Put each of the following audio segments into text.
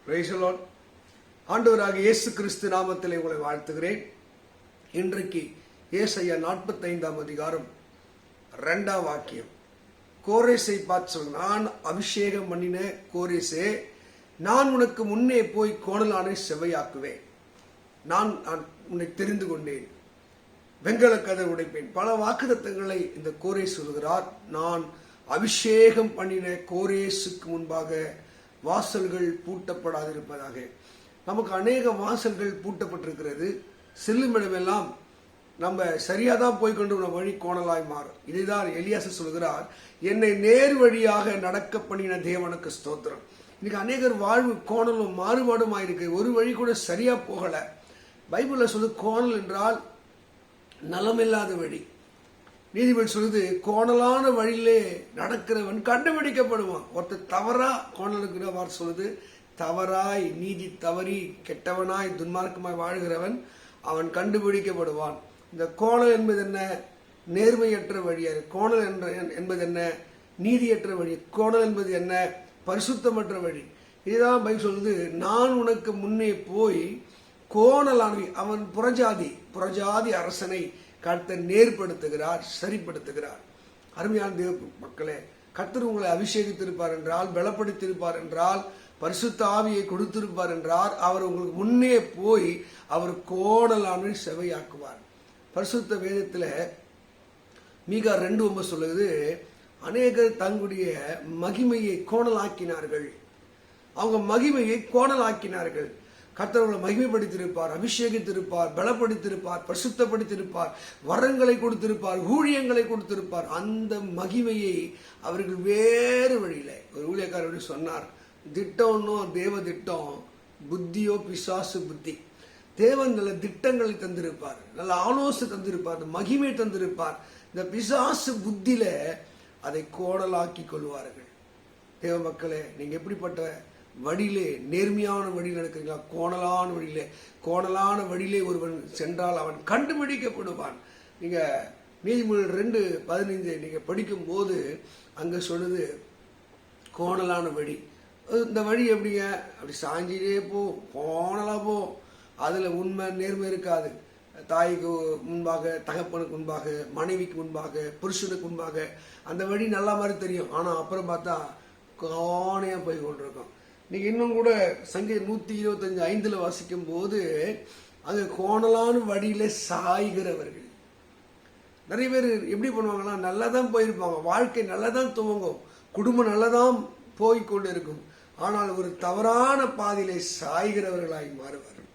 Praise the Lord. ஆண்டவராகிய இயேசு கிறிஸ்து நாமத்திலே உங்களை வாழ்த்துகிறேன். இன்றைக்கு ஏசாயா 45 அதிகாரம் 2 வாக்கியம். கோரேசை பார்த்து சொல், நான் அபிஷேகம் பண்ணின கோரேசே, நான் உனக்கு முன்னே போய் கோணலானை செவ்வையாக்குவேன். நான் உன்னை தெரிந்து கொண்டேன், வெங்கல கதவு உடைப்பேன். பல வாக்குத்தத்தங்களை இந்த கோரேஸ் சொல்கிறார். நான் அபிஷேகம் பண்ணின கோரேசுக்கு முன்பாக வாசல்கள் பூட்டப்படாதிருப்பதாக. நமக்கு அநேக வாசல்கள் பூட்டப்பட்டிருக்கிறது. செல்லும் இடமெல்லாம் நம்ம சரியா தான் போய்கொண்டு வழி கோணலாய் மாறும். இதுதான் எலியாசு சொல்கிறார், என்னை நேர் வழியாக நடக்க பண்ணின தேவனுக்கு ஸ்தோத்திரம். இன்னைக்கு அநேகர் வாழ்வு கோணலும் மாறுபாடுமாயிருக்கு. ஒரு வழி கூட சரியா போகல. பைபிள்ல சொல்லு, கோணல் என்றால் நலமில்லாத வழி. நீதிபதி சொல்லுது, கோணலான வழியிலே நடக்கிறவன் கண்டுபிடிக்கப்படுவான். ஒருத்தர் தவறா கோணலுக்கு வார்த்தை சொல்லுது, தவறாய் நீதி தவறி கெட்டவனாய் துன்மார்க்கமாய் வாழ்கிறவன் அவன் கண்டுபிடிக்கப்படுவான். இந்த கோணல் என்பது என்ன? நேர்மையற்ற வழியா. கோணல் என்பது என்ன? நீதியற்ற வழி. கோணல் என்பது என்ன? பரிசுத்தமற்ற வழி. இதுதான் பைபிள் சொல்லுது, நான் உனக்கு முன்னே போய் கோணலானவை. அவன் புறஜாதி அரசனை கர்த்தர் நேர்படுத்துகிறார், சரிப்படுத்துகிறார். அருமையான தேவ மக்களே, கர்த்தர் உங்களை அபிஷேகித்திருப்பார் என்றால், பலப்படுத்தியிருப்பார் என்றால், பரிசுத்த ஆவியை கொடுத்திருப்பார் என்றால், அவர் உங்களுக்கு முன்னே போய் அவர் கோணலானவை செவையாக்குவார். பரிசுத்த வேதத்துல மீகா 2:9 சொல்லுது, அநேகர் தங்களுடைய மகிமையை கோணலாக்கினார்கள். அவங்க மகிமையை கோணலாக்கினார்கள். கர்த்தர் அவர்களை மகிமைப்படுத்தியிருப்பார், அபிஷேகித்திருப்பார், பலப்படுத்தியிருப்பார், பரிசுத்தப்படுத்தியிருப்பார், வரங்களை கொடுத்திருப்பார், ஊழியங்களை கொடுத்திருப்பார். அந்த மகிமையை அவர்கள் வேறு வழியில, ஒரு ஊழியக்காரர் சொன்னார், திட்டம்னோ தேவ திட்டம், புத்தியோ பிசாசு புத்தி. தேவன் நல்ல திட்டங்களை தந்திருப்பார், நல்ல ஆலோசனை தந்திருப்பார், மகிமை தந்திருப்பார். இந்த பிசாசு புத்தியில அதை கோணலாக்கி கொள்வார்கள். தேவ மக்களே, நீங்க எப்படிப்பட்ட வழியிலே, நேர்மையான வழியில் நடக்கிறீங்களா? கோணலான வழியிலே ஒருவன் சென்றால் அவன் கண்டுபிடிக்கப்படுவான். நீங்க நீதிமொழிகள் 2:15 நீங்க படிக்கும் போது அங்க சொல்லுது, கோணலான வழி. இந்த வழி எப்படிங்க? அப்படி சாஞ்சிலே போ, கோணலா போ. அதுல உண்மை நேர்மை இருக்காது. தாய்க்கு முன்பாக, தகப்பனுக்கு முன்பாக, மனைவிக்கு முன்பாக, புருஷனுக்கு முன்பாக அந்த வழி நல்லா மாதிரி தெரியும். ஆனா அப்புறம் பார்த்தா கோணையா போய் கொண்டிருக்கும். நீங்க இன்னும் கூட சங்கீதம் 125:5 வாசிக்கும் போது அங்க கோணலான வழியில சாய்கிறவர்கள். நிறைய பேர் எப்படி பண்ணுவாங்கன்னா, நல்லா தான் போயிருப்பாங்க, வாழ்க்கை நல்லா தான் துவங்கும், குடும்பம் நல்லா தான் போய்கொண்டு இருக்கும். ஆனால் ஒரு தவறான பாதையிலே சாய்கிறவர்களாய் மாறுவார்கள்.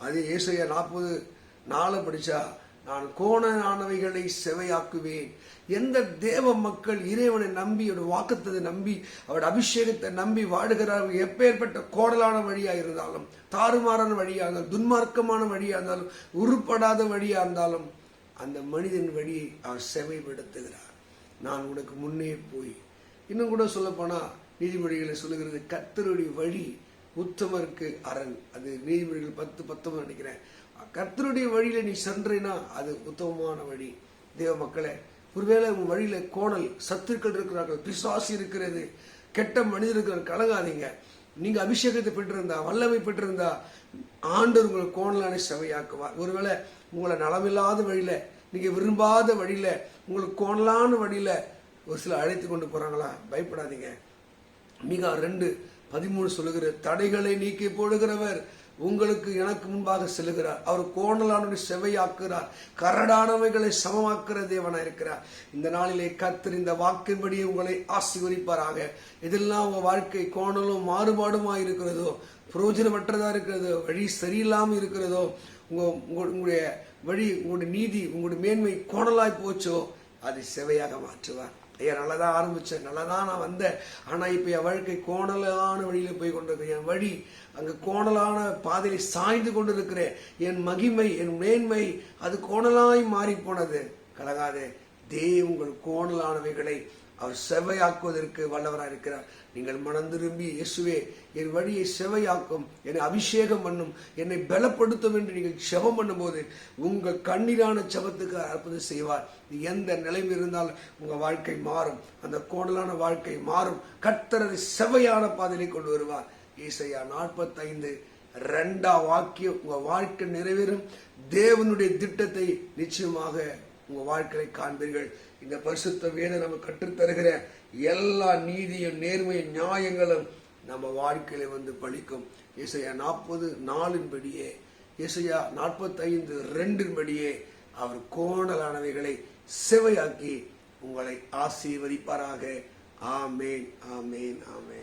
அது ஏசாயா 40:4 படிச்சா, நான் கோணலானவைகளை செவையாக்குவேன். எந்த தேவ மக்கள் இறைவனை நம்பி, அவருடைய வாக்குத்தத்தை நம்பி, அவருடைய அபிஷேகத்தை நம்பி வாடுகிறார்கள், எப்பேற்பட்ட கோணலான வழியா இருந்தாலும், தாறுமாறான வழியா இருந்தாலும், துன்மார்க்கமான வழியா இருந்தாலும், உருப்படாத வழியா இருந்தாலும், அந்த மனிதன் வழியை அவர் செவைப்படுத்துகிறார். நான் உனக்கு முன்னே போய். இன்னும் கூட சொல்ல போனா நீதிமொழிகளை சொல்லுகிறது, கர்த்தருடைய வழி உத்தமருக்கு அரண். அது நீதிமொழிகள் 10:19 நினைக்கிறேன். கர்த்தருடைய வழியில நீ சென்றேனா அது உத்தமமான வழி. தேவ மக்களே, ஒருவேளை உங்க வழியில கோணல், சத்துருக்கள் இருக்கிறார்கள், பிசாசு இருக்கிறது, கெட்ட மனிதர்கள், கலங்காதீங்க. நீங்க அபிஷேகத்தை பெற்றிருந்தா, வல்லமை பெற்றிருந்தா, ஆண்டவர் உங்களை கோணலான செவையாக்குவார். ஒருவேளை உங்களை நலமில்லாத வழியில, நீங்க விரும்பாத வழியில, உங்களுக்கு கோணலான வழியில ஒரு சில அழைத்து கொண்டு போறாங்களா, பயப்படாதீங்க. மீகா 2:13 சொல்லுகிற, தடைகளை நீக்கி போடுகிறவர் உங்களுக்கு எனக்கு முன்பாக செல்லுகிறார். அவர் கோணலானவனை செவையாக்குகிறார், கரடானவைகளை சமமாக்குற தேவனா இருக்கிறார். இந்த நாளிலே கர்த்தர் இந்த வாக்கின்படியே உங்களை ஆசீர்வதிப்பாராக. இதெல்லாம் உங்க வாழ்க்கை கோணலும் மாறுபாடுமா இருக்கிறதோ, பிரயோஜனமற்றதா இருக்கிறதோ, வழி சரியில்லாம இருக்கிறதோ, உங்களுடைய வழி, உங்களுடைய நீதி, உங்களுடைய மேன்மை கோணலாய் போச்சோ, அதை செவையாக மாற்றுவார். ஐயா, நல்லதான் ஆரம்பிச்சேன், நல்லதான் நான் வந்தேன், ஆனா இப்ப என் வாழ்க்கை கோணலான வழியில போய் கொண்டிருக்கிறேன். என் வழி அங்க கோணலான பாதையை சாய்ந்து கொண்டிருக்கிறேன். என் மகிமை, என் மேன்மை அது கோணலாய் மாறி போனது. கலகாதே, உங்கள் கோணலானவைகளை அவர் செவையாக்குவதற்கு வல்லவராக இருக்கிறார். நீங்கள் மனம் திரும்பி, இயேசுவே என் வழியை செவையாக்கும், என்னை அபிஷேகம் பண்ணும், என்னை பலப்படுத்தும் என்று நீங்கள் செபம் பண்ணும் போது உங்கள் கண்ணீரான செபத்துக்கு அற்புதம் செய்வார். எந்த நிலைமை இருந்தாலும் உங்க வாழ்க்கை மாறும், அந்த கோணலான வாழ்க்கை மாறும். கர்த்தர் செவையான பாதையை கொண்டு வருவார். ஏசாயா 45:2 வாக்கியம் உங்க வாழ்க்கை நிறைவேறும். தேவனுடைய திட்டத்தை நிச்சயமாக உங்க வாழ்க்கையை காண்பீர்கள். இந்த பரிசுத்த வேதம் நம்ம கற்றுத்தருகிற எல்லா நீதியும் நேர்மையும் நியாயங்களும் நம்ம வாழ்க்கையில வந்து பலிக்கும். ஏசாயா 40:4 ஏசாயா 45:2 அவர் கோணலானவைகளை செவையாக்கி உங்களை ஆசீர்வதிப்பாராக. ஆமேன், ஆமேன், ஆமேன்.